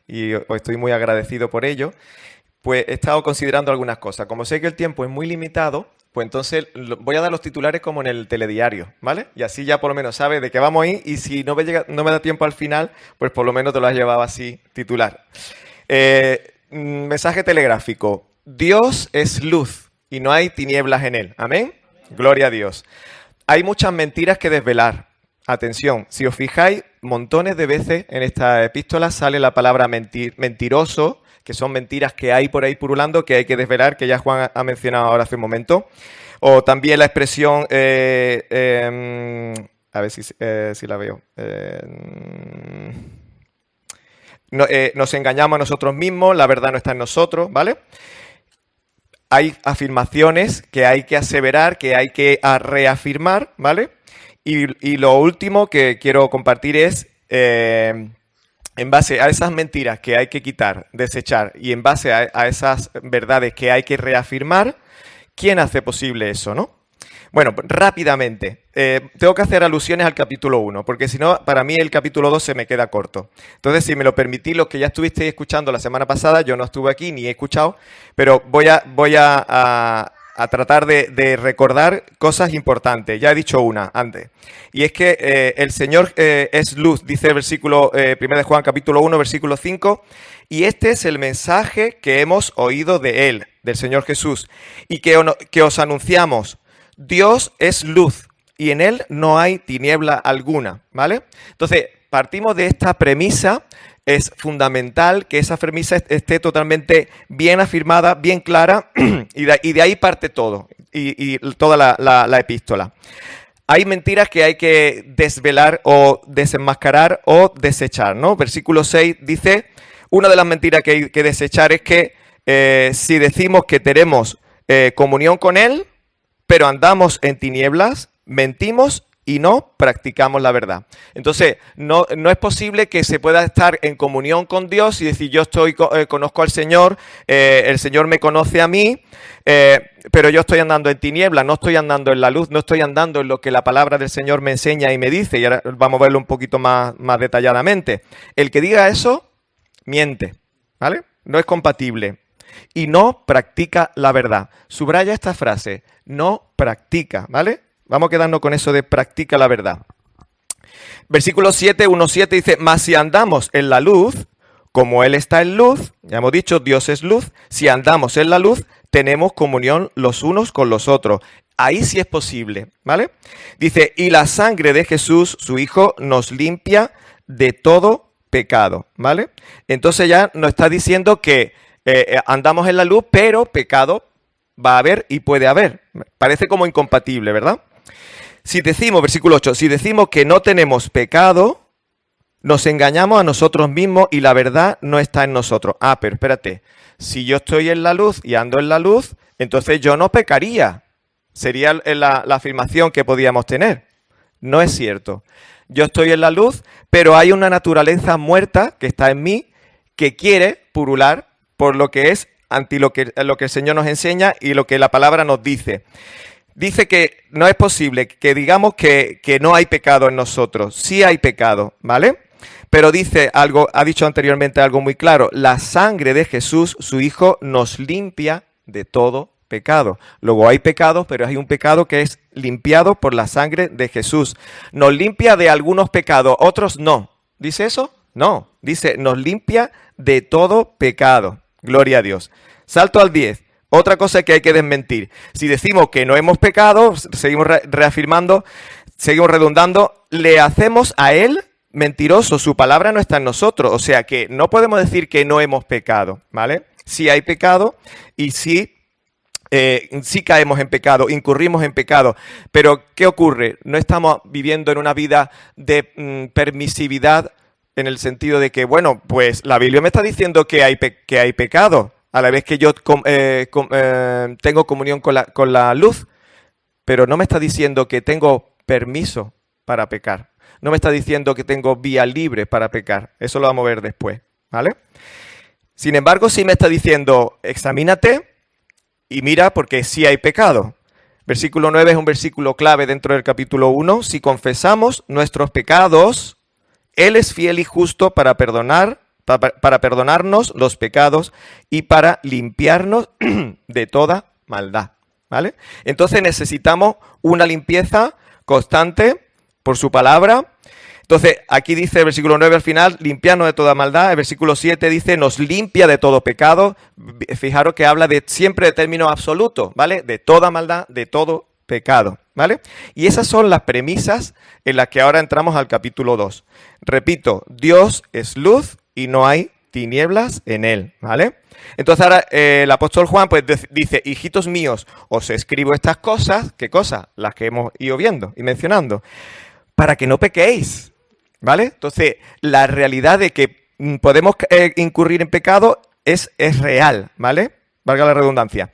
y os estoy muy agradecido por ello, pues he estado considerando algunas cosas. Como sé que el tiempo es muy limitado, pues entonces voy a dar los titulares como en el telediario, ¿vale? Y así ya por lo menos sabes de qué vamos a ir y si no me da tiempo al final, pues por lo menos te lo has llevado así titular. Mensaje telegráfico. Dios es luz y no hay tinieblas en él. Amén. Gloria a Dios. Hay muchas mentiras que desvelar. Atención, si os fijáis, montones de veces en esta epístola sale la palabra mentiroso, que son mentiras que hay por ahí purulando, que hay que desvelar, que ya Juan ha mencionado ahora hace un momento. O también la expresión, a ver si la veo. Nos engañamos a nosotros mismos, la verdad no está en nosotros, ¿vale? Hay afirmaciones que hay que aseverar, que hay que reafirmar, ¿vale? Y lo último que quiero compartir es, en base a esas mentiras que hay que quitar, desechar, y en base a esas verdades que hay que reafirmar, ¿quién hace posible eso, no? Bueno, rápidamente, tengo que hacer alusiones al capítulo 1, porque si no, para mí el capítulo 2 se me queda corto. Entonces, si me lo permitís, los que ya estuvisteis escuchando la semana pasada, yo no estuve aquí ni he escuchado, pero voy a tratar de recordar cosas importantes. Ya he dicho una antes. Y es que el Señor es luz, dice el versículo 1 de Juan, capítulo 1, versículo 5. Y este es el mensaje que hemos oído de Él, del Señor Jesús, y que os anunciamos. Dios es luz y en Él no hay tiniebla alguna, ¿vale? Entonces, partimos de esta premisa. Es fundamental que esa premisa esté totalmente bien afirmada, bien clara, y de ahí parte todo, y toda la epístola. Hay mentiras que hay que desvelar o desenmascarar o desechar, ¿no? Versículo 6 dice, una de las mentiras que hay que desechar es que si decimos que tenemos comunión con Él, pero andamos en tinieblas, mentimos y no practicamos la verdad. Entonces, no es posible que se pueda estar en comunión con Dios y decir, yo conozco al Señor, el Señor me conoce a mí, pero yo estoy andando en tinieblas, no estoy andando en la luz, no estoy andando en lo que la palabra del Señor me enseña y me dice. Y ahora vamos a verlo un poquito más detalladamente. El que diga eso, miente, ¿vale? No es compatible. Y no practica la verdad. Subraya esta frase, no practica, ¿vale? Vamos a quedarnos con eso de practica la verdad. Versículo 7, 1:7 dice, mas si andamos en la luz, como Él está en luz, ya hemos dicho, Dios es luz, si andamos en la luz, tenemos comunión los unos con los otros. Ahí sí es posible, ¿vale? Dice, y la sangre de Jesús, su Hijo, nos limpia de todo pecado, ¿vale? Entonces ya nos está diciendo que andamos en la luz, pero pecado va a haber y puede haber. Parece como incompatible, ¿verdad? Si decimos, versículo 8, si decimos que no tenemos pecado, nos engañamos a nosotros mismos y la verdad no está en nosotros. Ah, pero espérate, si yo estoy en la luz y ando en la luz, entonces yo no pecaría. Sería la afirmación que podíamos tener. No es cierto. Yo estoy en la luz, pero hay una naturaleza muerta que está en mí que quiere purular por lo que es anti lo que el Señor nos enseña y lo que la palabra nos dice. Dice que no es posible que digamos que no hay pecado en nosotros. Sí hay pecado, ¿vale? Pero dice algo, ha dicho anteriormente algo muy claro. La sangre de Jesús, su Hijo, nos limpia de todo pecado. Luego hay pecados, pero hay un pecado que es limpiado por la sangre de Jesús. Nos limpia de algunos pecados, otros no. ¿Dice eso? No. Dice, nos limpia de todo pecado. Gloria a Dios. Salto al 10. Otra cosa que hay que desmentir. Si decimos que no hemos pecado, seguimos reafirmando, seguimos redundando, le hacemos a Él mentiroso. Su palabra no está en nosotros. O sea que no podemos decir que no hemos pecado, ¿vale? Sí hay pecado y sí caemos en pecado, incurrimos en pecado. Pero ¿qué ocurre? No estamos viviendo en una vida de permisividad en el sentido de que, bueno, pues la Biblia me está diciendo que hay pecado. A la vez que yo tengo comunión con la luz, pero no me está diciendo que tengo permiso para pecar. No me está diciendo que tengo vía libre para pecar. Eso lo vamos a ver después, ¿vale? Sin embargo, sí me está diciendo, examínate y mira porque sí hay pecado. Versículo 9 es un versículo clave dentro del capítulo 1. Si confesamos nuestros pecados, Él es fiel y justo para perdonar para perdonarnos los pecados y para limpiarnos de toda maldad, ¿vale? Entonces necesitamos una limpieza constante por su palabra. Entonces, aquí dice el versículo 9 al final, limpiarnos de toda maldad. El versículo 7 dice, nos limpia de todo pecado. Fijaros que habla siempre de términos absolutos, ¿vale? De toda maldad, de todo pecado, ¿vale? Y esas son las premisas en las que ahora entramos al capítulo 2. Repito, Dios es luz y no hay tinieblas en él, ¿vale? Entonces ahora el apóstol Juan pues dice, hijitos míos, os escribo estas cosas, ¿qué cosas? Las que hemos ido viendo y mencionando, para que no pequéis. ¿Vale? Entonces, la realidad de que podemos incurrir en pecado es real, ¿vale? Valga la redundancia.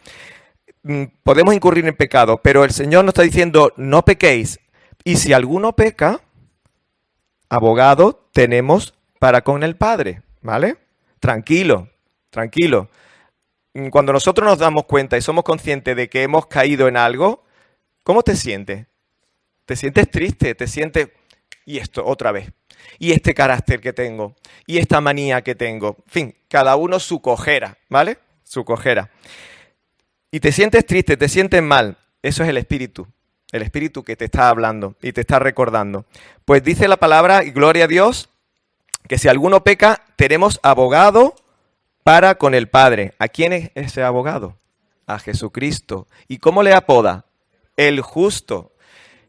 Podemos incurrir en pecado, pero el Señor nos está diciendo, no pequéis. Y si alguno peca, abogado tenemos para con el Padre, ¿vale? Tranquilo, tranquilo. Cuando nosotros nos damos cuenta y somos conscientes de que hemos caído en algo, ¿cómo te sientes? ¿Te sientes triste? ¿Te sientes... Y esto otra vez, y este carácter que tengo, y esta manía que tengo, en fin, cada uno su cojera, ¿vale? Su cojera. Y te sientes triste, te sientes mal, eso es el Espíritu que te está hablando y te está recordando. Pues dice la palabra, y gloria a Dios, que si alguno peca, tenemos abogado para con el Padre. ¿A quién es ese abogado? A Jesucristo. ¿Y cómo le apoda? El justo,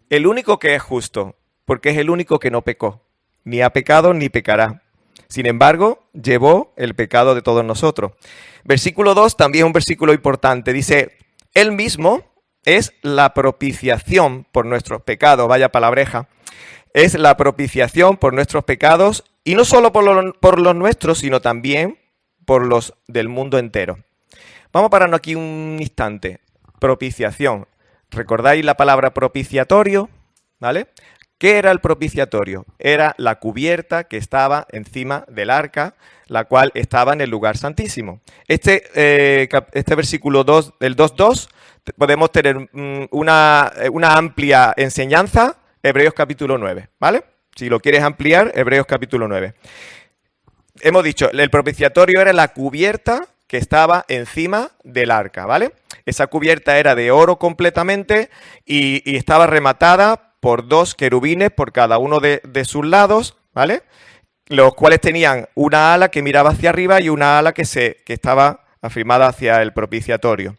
el único que es justo. Porque es el único que no pecó, ni ha pecado ni pecará. Sin embargo, llevó el pecado de todos nosotros. Versículo 2, también un versículo importante. Dice, Él mismo es la propiciación por nuestros pecados. Vaya palabreja. Es la propiciación por nuestros pecados, y no solo por los nuestros, sino también por los del mundo entero. Vamos a pararnos aquí un instante. Propiciación. ¿Recordáis la palabra propiciatorio? ¿Vale? ¿Qué era el propiciatorio? Era la cubierta que estaba encima del arca, la cual estaba en el lugar santísimo. Este versículo 2, del 2.2, podemos tener una amplia enseñanza, Hebreos capítulo 9, ¿vale? Si lo quieres ampliar, Hebreos capítulo 9. Hemos dicho, el propiciatorio era la cubierta que estaba encima del arca, ¿vale? Esa cubierta era de oro completamente y estaba rematada por 2 querubines por cada uno de sus lados, ¿vale? Los cuales tenían una ala que miraba hacia arriba y una ala que estaba afirmada hacia el propiciatorio.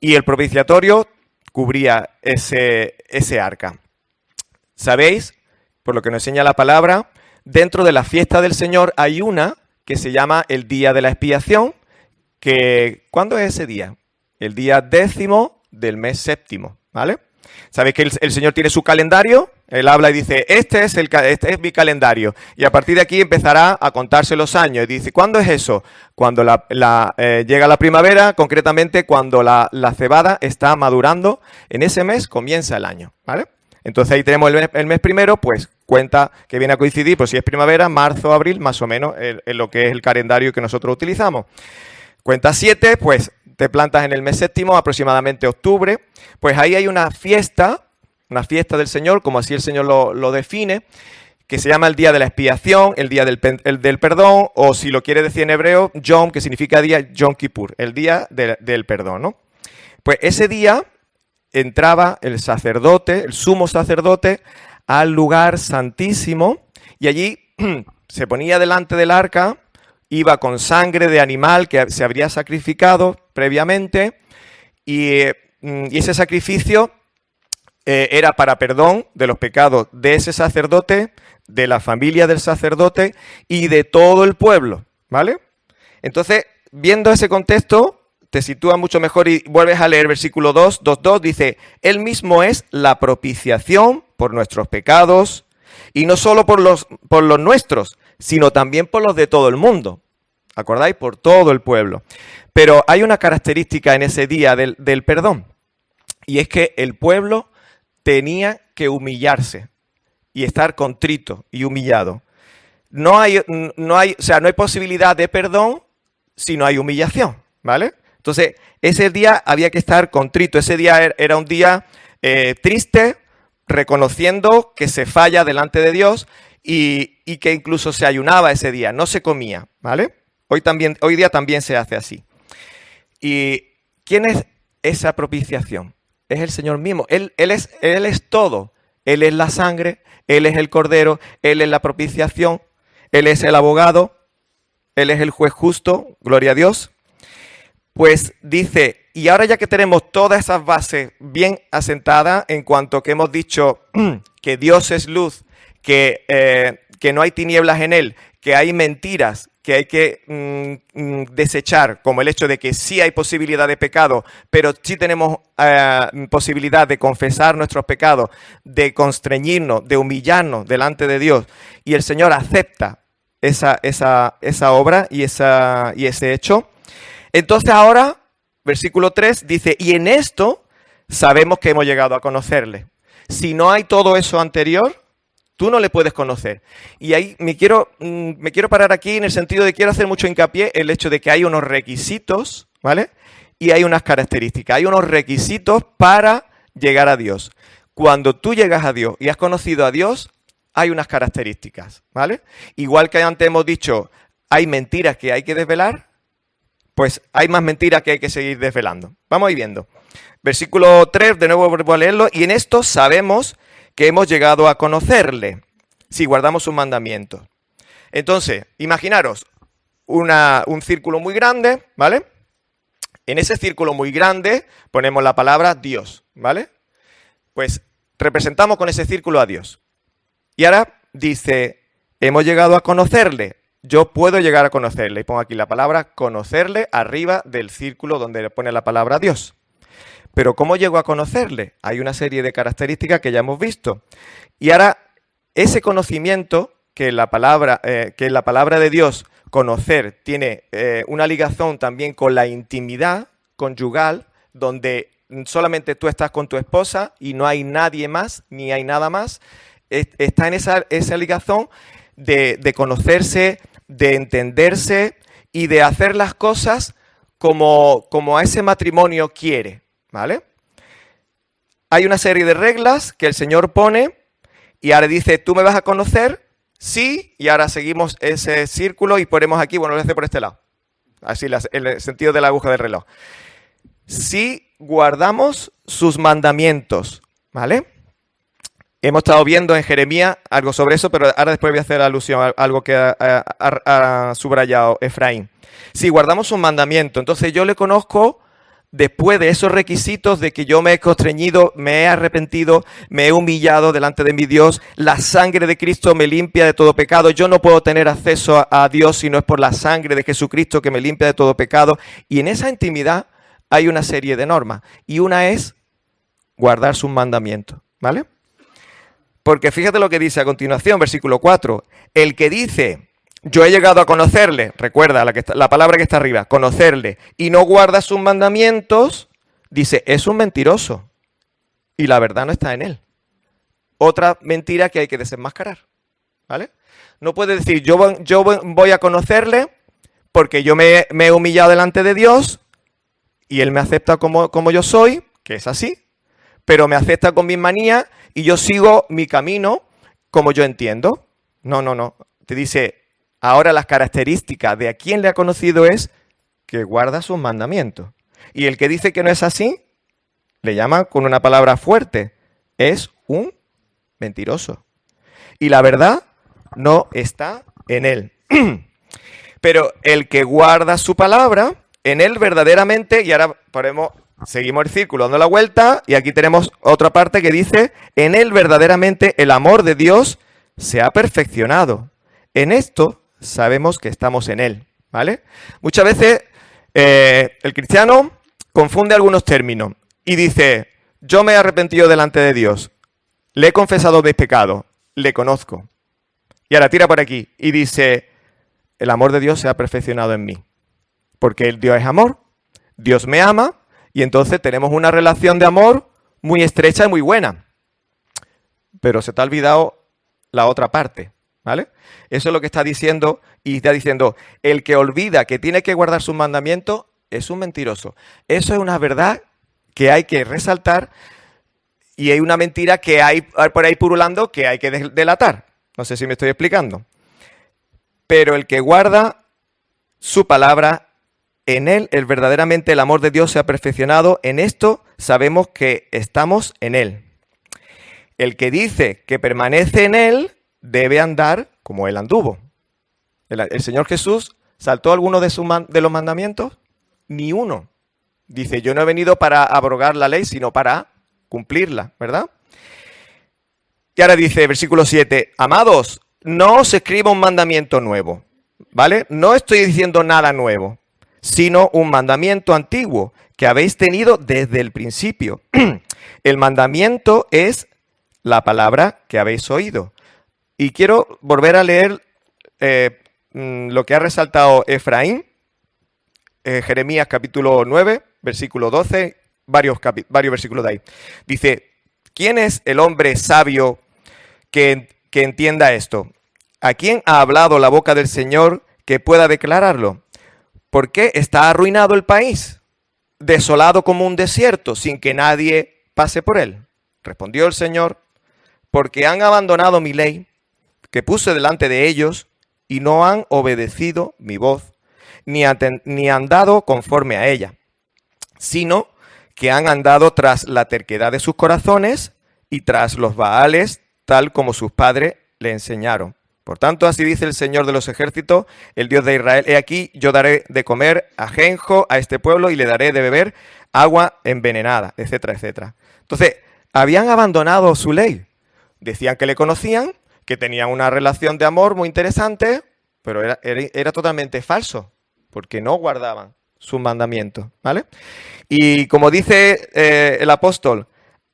Y el propiciatorio cubría ese arca. ¿Sabéis? Por lo que nos enseña la palabra, dentro de la fiesta del Señor hay una que se llama el Día de la Expiación, que ¿cuándo es ese día? El día 10º del mes séptimo, ¿vale? Sabéis que el Señor tiene su calendario, Él habla y dice, este es mi calendario. Y a partir de aquí empezará a contarse los años. Y dice, ¿cuándo es eso? Cuando llega la primavera, concretamente cuando la cebada está madurando, en ese mes comienza el año, ¿vale? Entonces ahí tenemos el mes primero, pues cuenta que viene a coincidir, pues si es primavera, marzo, abril, más o menos, en lo que es el calendario que nosotros utilizamos. Cuenta 7, pues te plantas en el mes séptimo, aproximadamente octubre, pues ahí hay una fiesta del Señor, como así el Señor lo define, que se llama el Día de la Expiación, el Día del Perdón, o si lo quiere decir en hebreo, Yom, que significa día Yom Kippur, el Día del Perdón, ¿no? Pues ese día entraba el sacerdote, el sumo sacerdote, al lugar santísimo, y allí se ponía delante del arca, iba con sangre de animal que se habría sacrificado previamente, y ese sacrificio era para perdón de los pecados de ese sacerdote, de la familia del sacerdote y de todo el pueblo, ¿vale? Entonces, viendo ese contexto, te sitúa mucho mejor y vuelves a leer versículo 2.2, dice, Él mismo es la propiciación por nuestros pecados, y no solo por los nuestros, sino también por los de todo el mundo. ¿Acordáis? Por todo el pueblo. Pero hay una característica en ese día del perdón, y es que el pueblo tenía que humillarse y estar contrito y humillado. No hay posibilidad de perdón si no hay humillación, ¿vale? Entonces, ese día había que estar contrito. Ese día era un día triste, reconociendo que se falla delante de Dios y que incluso se ayunaba ese día, no se comía, ¿vale? Hoy día también se hace así. ¿Y quién es esa propiciación? Es el Señor mismo. Él es todo. Él es la sangre, Él es el Cordero, Él es la propiciación, Él es el abogado, Él es el juez justo, gloria a Dios. Pues dice, y ahora ya que tenemos todas esas bases bien asentadas en cuanto que hemos dicho que Dios es luz, que no hay tinieblas en Él, que hay mentiras que hay que desechar, como el hecho de que sí hay posibilidad de pecado, pero sí tenemos posibilidad de confesar nuestros pecados, de constreñirnos, de humillarnos delante de Dios, y el Señor acepta esa obra y ese hecho. Entonces ahora, versículo 3 dice, y en esto sabemos que hemos llegado a conocerle. Si no hay todo eso anterior, tú no le puedes conocer. Y ahí me quiero parar aquí en el sentido de quiero hacer mucho hincapié en el hecho de que hay unos requisitos, ¿vale? Y hay unas características. Hay unos requisitos para llegar a Dios. Cuando tú llegas a Dios y has conocido a Dios, hay unas características, ¿vale? Igual que antes hemos dicho, hay mentiras que hay que desvelar, pues hay más mentiras que hay que seguir desvelando. Vamos a ir viendo. Versículo 3, de nuevo vuelvo a leerlo. Y en esto sabemos que hemos llegado a conocerle, si guardamos sus mandamientos. Entonces, imaginaros un círculo muy grande, ¿vale? En ese círculo muy grande ponemos la palabra Dios, ¿vale? Pues representamos con ese círculo a Dios. Y ahora dice, hemos llegado a conocerle. Yo puedo llegar a conocerle. Y pongo aquí la palabra conocerle arriba del círculo donde le pone la palabra Dios. Pero ¿cómo llego a conocerle? Hay una serie de características que ya hemos visto. Y ahora, ese conocimiento que la palabra de Dios, conocer, tiene una ligación también con la intimidad conyugal, donde solamente tú estás con tu esposa y no hay nadie más, ni hay nada más. Está en esa ligación de conocerse, de entenderse y de hacer las cosas como a ese matrimonio quiere. ¿Vale? Hay una serie de reglas que el Señor pone y ahora dice, ¿tú me vas a conocer? Sí, y ahora seguimos ese círculo y ponemos aquí, bueno, lo hace por este lado. Así, el sentido de la aguja del reloj. Si guardamos sus mandamientos, ¿vale? Hemos estado viendo en Jeremías algo sobre eso, pero ahora después voy a hacer alusión a algo que ha subrayado Efraín. Si guardamos sus mandamientos, entonces yo le conozco después de esos requisitos de que yo me he constreñido, me he arrepentido, me he humillado delante de mi Dios, la sangre de Cristo me limpia de todo pecado, yo no puedo tener acceso a Dios si no es por la sangre de Jesucristo que me limpia de todo pecado. Y en esa intimidad hay una serie de normas y una es guardar sus mandamientos, ¿vale? Porque fíjate lo que dice a continuación, versículo 4, el que dice... Yo he llegado a conocerle, recuerda la palabra que está arriba, conocerle, y no guarda sus mandamientos, dice, es un mentiroso. Y la verdad no está en él. Otra mentira que hay que desenmascarar, ¿vale? No puede decir, yo voy a conocerle porque yo me he humillado delante de Dios y él me acepta como yo soy, que es así, pero me acepta con mis manías y yo sigo mi camino como yo entiendo. No. Te dice... Ahora las características de a quien le ha conocido es que guarda sus mandamientos. Y el que dice que no es así, le llama con una palabra fuerte. Es un mentiroso. Y la verdad no está en él. Pero el que guarda su palabra, en él verdaderamente, y ahora seguimos el círculo dando la vuelta, y aquí tenemos otra parte que dice, en él verdaderamente el amor de Dios se ha perfeccionado. En esto sabemos que estamos en él, ¿vale? Muchas veces el cristiano confunde algunos términos y dice, yo me he arrepentido delante de Dios, le he confesado mis pecados, le conozco. Y ahora tira por aquí y dice, el amor de Dios se ha perfeccionado en mí, porque el Dios es amor, Dios me ama y entonces tenemos una relación de amor muy estrecha y muy buena. Pero se te ha olvidado la otra parte, ¿vale? Eso es lo que está diciendo, y está diciendo, el que olvida que tiene que guardar sus mandamientos es un mentiroso. Eso es una verdad que hay que resaltar y hay una mentira que hay por ahí purulando que hay que delatar. No sé si me estoy explicando. Pero el que guarda su palabra, en él verdaderamente el amor de Dios se ha perfeccionado. En esto sabemos que estamos en él. El que dice que permanece en él debe andar como él anduvo. El Señor Jesús saltó alguno de los mandamientos, ni uno. Dice, yo no he venido para abrogar la ley, sino para cumplirla, ¿verdad? Y ahora dice, versículo 7, amados, no os escribo un mandamiento nuevo, ¿vale? No estoy diciendo nada nuevo, sino un mandamiento antiguo que habéis tenido desde el principio. El mandamiento es la palabra que habéis oído. Y quiero volver a leer lo que ha resaltado Efraín, Jeremías capítulo 9, versículo 12, varios versículos de ahí. Dice, ¿quién es el hombre sabio que entienda esto? ¿A quién ha hablado la boca del Señor que pueda declararlo? ¿Por qué está arruinado el país, desolado como un desierto, sin que nadie pase por él? Respondió el Señor, porque han abandonado mi ley, que puse delante de ellos, y no han obedecido mi voz, ni andado conforme a ella, sino que han andado tras la terquedad de sus corazones y tras los Baales, tal como sus padres le enseñaron. Por tanto, así dice el Señor de los ejércitos, el Dios de Israel, he aquí, yo daré de comer ajenjo a este pueblo y le daré de beber agua envenenada, etcétera, etcétera. Entonces, habían abandonado su ley. Decían que le conocían, que tenían una relación de amor muy interesante, pero era totalmente falso, porque no guardaban sus mandamientos, ¿vale? Y como dice el apóstol,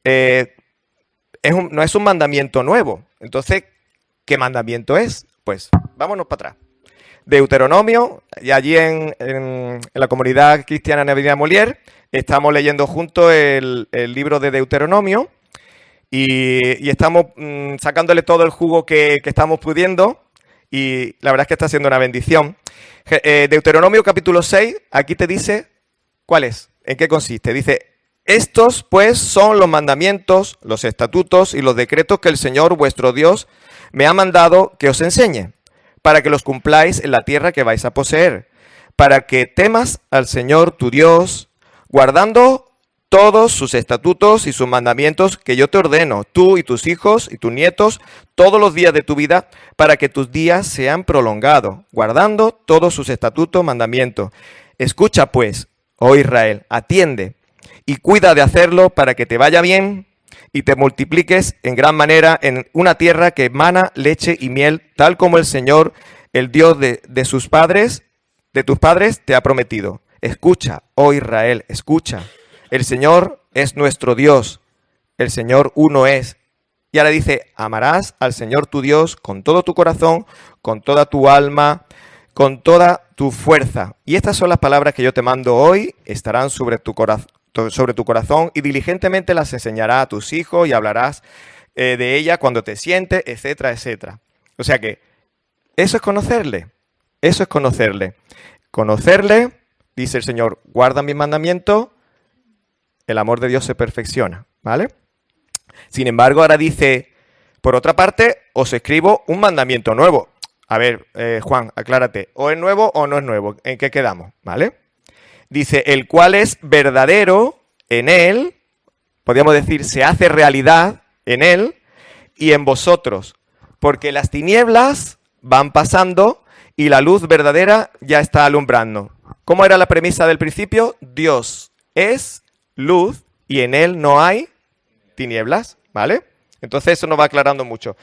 no es un mandamiento nuevo. Entonces, ¿qué mandamiento es? Pues vámonos para atrás. Deuteronomio, y allí en la comunidad cristiana en Avenida Molière, estamos leyendo juntos el libro de Deuteronomio y estamos sacándole todo el jugo que estamos pudiendo y la verdad es que está siendo una bendición. Deuteronomio capítulo 6, aquí te dice cuál es, en qué consiste. Dice, estos pues son los mandamientos, los estatutos y los decretos que el Señor vuestro Dios me ha mandado que os enseñe, para que los cumpláis en la tierra que vais a poseer, para que temas al Señor tu Dios, guardando todos sus estatutos y sus mandamientos que yo te ordeno, tú y tus hijos y tus nietos, todos los días de tu vida, para que tus días sean prolongados, guardando todos sus estatutos, mandamientos. Escucha pues, oh Israel, atiende y cuida de hacerlo para que te vaya bien y te multipliques en gran manera en una tierra que emana leche y miel, tal como el Señor, el Dios de tus padres, te ha prometido. Escucha, oh Israel, escucha. El Señor es nuestro Dios, el Señor uno es. Y ahora dice, amarás al Señor tu Dios con todo tu corazón, con toda tu alma, con toda tu fuerza. Y estas son las palabras que yo te mando hoy, estarán sobre tu corazón y diligentemente las enseñarás a tus hijos y hablarás de ella cuando te sientes, etcétera, etcétera. O sea que eso es conocerle, eso es conocerle. Conocerle, dice el Señor, guarda mis mandamientos, el amor de Dios se perfecciona, ¿vale? Sin embargo, ahora dice, por otra parte, os escribo un mandamiento nuevo. A ver, Juan, aclárate, ¿o es nuevo o no es nuevo? ¿En qué quedamos? ¿Vale? Dice, el cual es verdadero en él, podríamos decir, se hace realidad en él y en vosotros, porque las tinieblas van pasando y la luz verdadera ya está alumbrando. ¿Cómo era la premisa del principio? Dios es luz y en él no hay tinieblas, ¿vale? Entonces eso nos va aclarando mucho.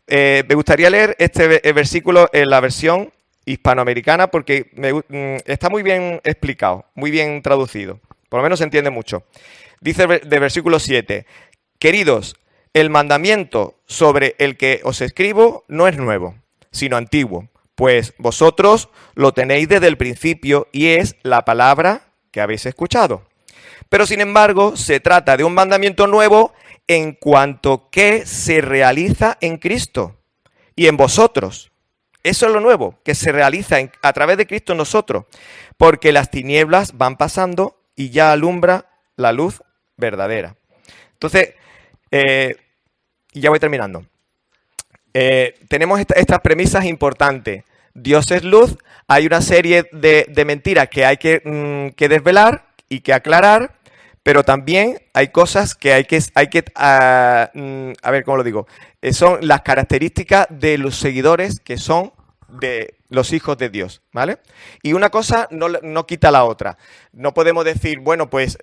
Me gustaría leer este versículo en la versión hispanoamericana porque está muy bien explicado, muy bien traducido. Por lo menos se entiende mucho. Dice de versículo 7, queridos, el mandamiento sobre el que os escribo no es nuevo, sino antiguo, pues vosotros lo tenéis desde el principio y es la palabra que habéis escuchado. Pero sin embargo, se trata de un mandamiento nuevo en cuanto que se realiza en Cristo y en vosotros. Eso es lo nuevo, que se realiza a través de Cristo en nosotros, porque las tinieblas van pasando y ya alumbra la luz verdadera. Entonces, y ya voy terminando. tenemos estas premisas importantes. Dios es luz, hay una serie de mentiras que hay que desvelar y que aclarar, pero también hay cosas que hay que a ver cómo lo digo, son las características de los seguidores que son de los hijos de Dios, ¿vale? Y una cosa no quita la otra. No podemos decir, bueno, pues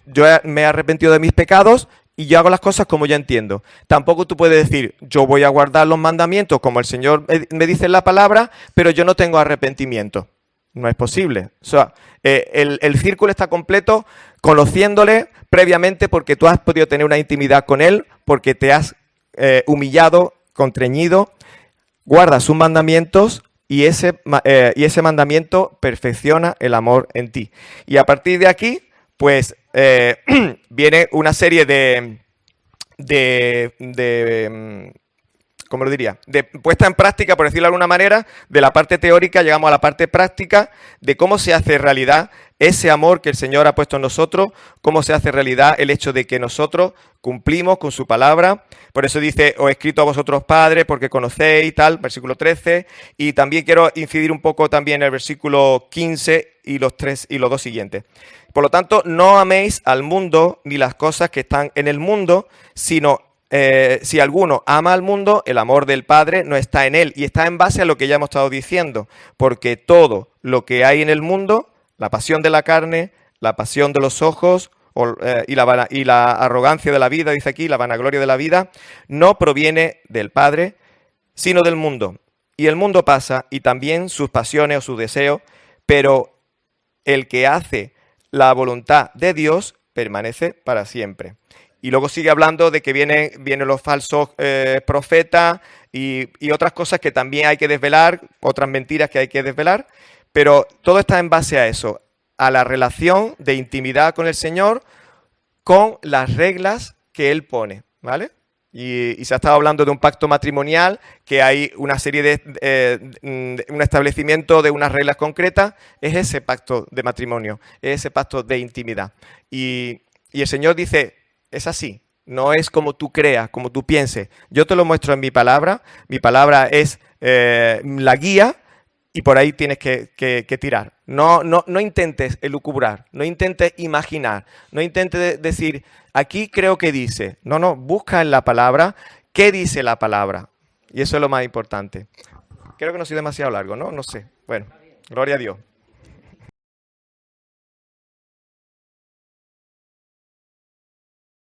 yo me he arrepentido de mis pecados y yo hago las cosas como ya entiendo. Tampoco tú puedes decir, yo voy a guardar los mandamientos como el Señor me dice en la palabra, pero yo no tengo arrepentimiento. No es posible. O sea, el círculo está completo conociéndole previamente porque tú has podido tener una intimidad con Él, porque te has humillado, contrañido, guardas sus mandamientos y ese mandamiento perfecciona el amor en ti. Y a partir de aquí, pues viene una serie ¿cómo lo diría? De puesta en práctica, por decirlo de alguna manera, de la parte teórica llegamos a la parte práctica de cómo se hace realidad ese amor que el Señor ha puesto en nosotros, cómo se hace realidad el hecho de que nosotros cumplimos con su palabra. Por eso dice, os he escrito a vosotros padres porque conocéis, tal, versículo 13. Y también quiero incidir un poco también en el versículo 15 y los 2 siguientes. Por lo tanto, no améis al mundo ni las cosas que están en el mundo, sino si alguno ama al mundo, el amor del Padre no está en él y está en base a lo que ya hemos estado diciendo, porque todo lo que hay en el mundo, la pasión de la carne, la pasión de los ojos y la arrogancia de la vida, dice aquí, la vanagloria de la vida, no proviene del Padre, sino del mundo. Y el mundo pasa y también sus pasiones o sus deseos, pero el que hace la voluntad de Dios permanece para siempre. Y luego sigue hablando de que vienen los falsos profetas y otras cosas que también hay que desvelar, otras mentiras que hay que desvelar, pero todo está en base a eso, a la relación de intimidad con el Señor, con las reglas que Él pone, ¿vale? Y se ha estado hablando de un pacto matrimonial, que hay una serie un establecimiento de unas reglas concretas, es ese pacto de matrimonio, es ese pacto de intimidad. Y el Señor dice, es así, no es como tú creas, como tú pienses. Yo te lo muestro en mi palabra es la guía y por ahí tienes que tirar. No intentes elucubrar, no intentes imaginar, no intentes decir, aquí creo que dice. No, busca en la palabra qué dice la palabra. Y eso es lo más importante. Creo que no soy demasiado largo, ¿no? No sé. Bueno, gloria a Dios.